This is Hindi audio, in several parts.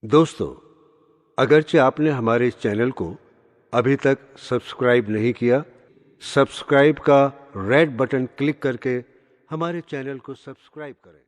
दोस्तों, अगरचे आपने हमारे इस चैनल को अभी तक सब्सक्राइब नहीं किया, सब्सक्राइब का रेड बटन क्लिक करके हमारे चैनल को सब्सक्राइब करें।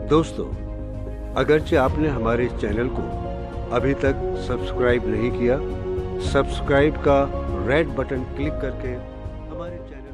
दोस्तों, अगरचे आपने हमारे इस चैनल को अभी तक सब्सक्राइब नहीं किया, सब्सक्राइब का रेड बटन क्लिक करके हमारे चैनल